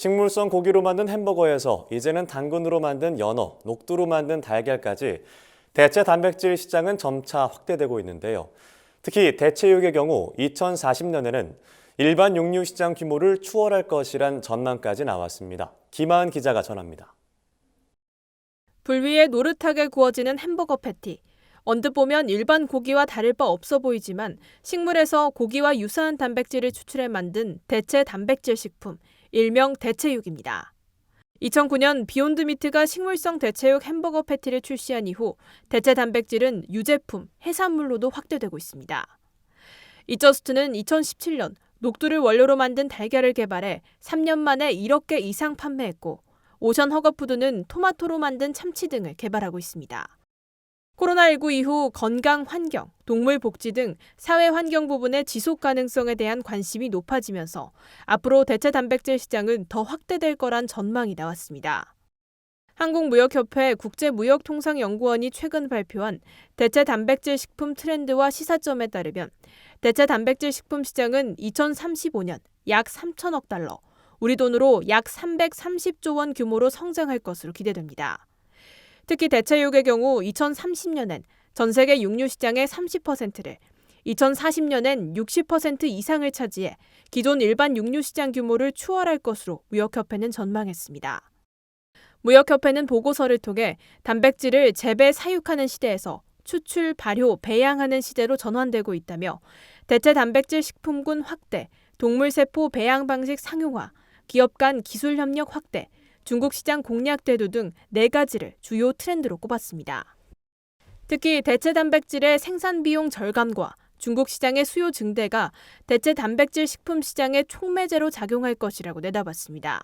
식물성 고기로 만든 햄버거에서 이제는 당근으로 만든 연어, 녹두로 만든 달걀까지 대체 단백질 시장은 점차 확대되고 있는데요. 특히 대체육의 경우 2040년에는 일반 육류 시장 규모를 추월할 것이란 전망까지 나왔습니다. 김하은 기자가 전합니다. 불 위에 노릇하게 구워지는 햄버거 패티. 언뜻 보면 일반 고기와 다를 바 없어 보이지만 식물에서 고기와 유사한 단백질을 추출해 만든 대체 단백질 식품, 일명 대체육입니다. 2009년 비욘드 미트가 식물성 대체육 햄버거 패티를 출시한 이후 대체 단백질은 유제품, 해산물로도 확대되고 있습니다. 이저스트는 2017년 녹두를 원료로 만든 달걀을 개발해 3년 만에 1억 개 이상 판매했고 오션 허거푸드는 토마토로 만든 참치 등을 개발하고 있습니다. 코로나19 이후 건강, 환경, 동물 복지 등 사회 환경 부분의 지속 가능성에 대한 관심이 높아지면서 앞으로 대체 단백질 시장은 더 확대될 거란 전망이 나왔습니다. 한국무역협회 국제무역통상연구원이 최근 발표한 대체 단백질 식품 트렌드와 시사점에 따르면 대체 단백질 식품 시장은 2035년 약 3천억 달러, 우리 돈으로 약 330조 원 규모로 성장할 것으로 기대됩니다. 특히 대체육의 경우 2030년엔 전 세계 육류 시장의 30%를, 2040년엔 60% 이상을 차지해 기존 일반 육류 시장 규모를 추월할 것으로 무역협회는 전망했습니다. 무역협회는 보고서를 통해 단백질을 재배, 사육하는 시대에서 추출, 발효, 배양하는 시대로 전환되고 있다며 대체 단백질 식품군 확대, 동물세포 배양 방식 상용화, 기업 간 기술 협력 확대, 중국 시장 공략 대두 등 4가지를 주요 트렌드로 꼽았습니다. 특히 대체 단백질의 생산 비용 절감과 중국 시장의 수요 증대가 대체 단백질 식품 시장의 촉매제로 작용할 것이라고 내다봤습니다.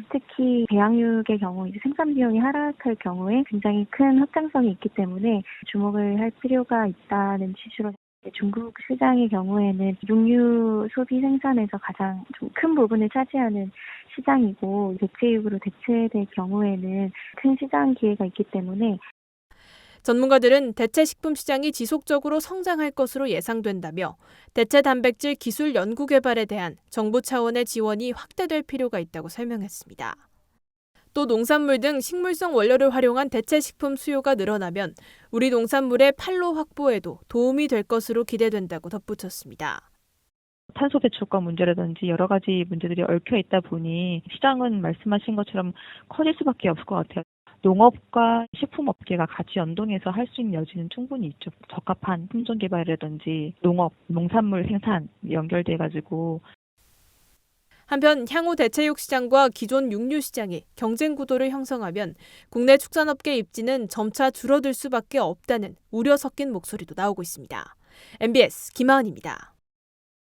특히 배양육의 경우 이제 생산 비용이 하락할 경우에 굉장히 큰 확장성이 있기 때문에 주목을 할 필요가 있다는 취지로 중국 시장의 경우에는 육류 소비 생산에서 가장 좀 큰 부분을 차지하는 시장이고 대체육으로 대체될 경우에는 큰 시장 기회가 있기 때문에 전문가들은 대체 식품 시장이 지속적으로 성장할 것으로 예상된다며 대체 단백질 기술 연구 개발에 대한 정부 차원의 지원이 확대될 필요가 있다고 설명했습니다. 또 농산물 등 식물성 원료를 활용한 대체 식품 수요가 늘어나면 우리 농산물의 판로 확보에도 도움이 될 것으로 기대된다고 덧붙였습니다. 탄소 배출과 문제라든지 여러 가지 문제들이 얽혀 있다 보니 시장은 말씀하신 것처럼 커질 수밖에 없을 것 같아요. 농업과 식품업계가 같이 연동해서 할 수 있는 여지는 충분히 있죠. 적합한 품종 개발이라든지 농업, 농산물 생산 연결돼가지고. 한편 향후 대체육 시장과 기존 육류 시장이 경쟁 구도를 형성하면 국내 축산업계 입지는 점차 줄어들 수밖에 없다는 우려 섞인 목소리도 나오고 있습니다. MBS 김하은입니다.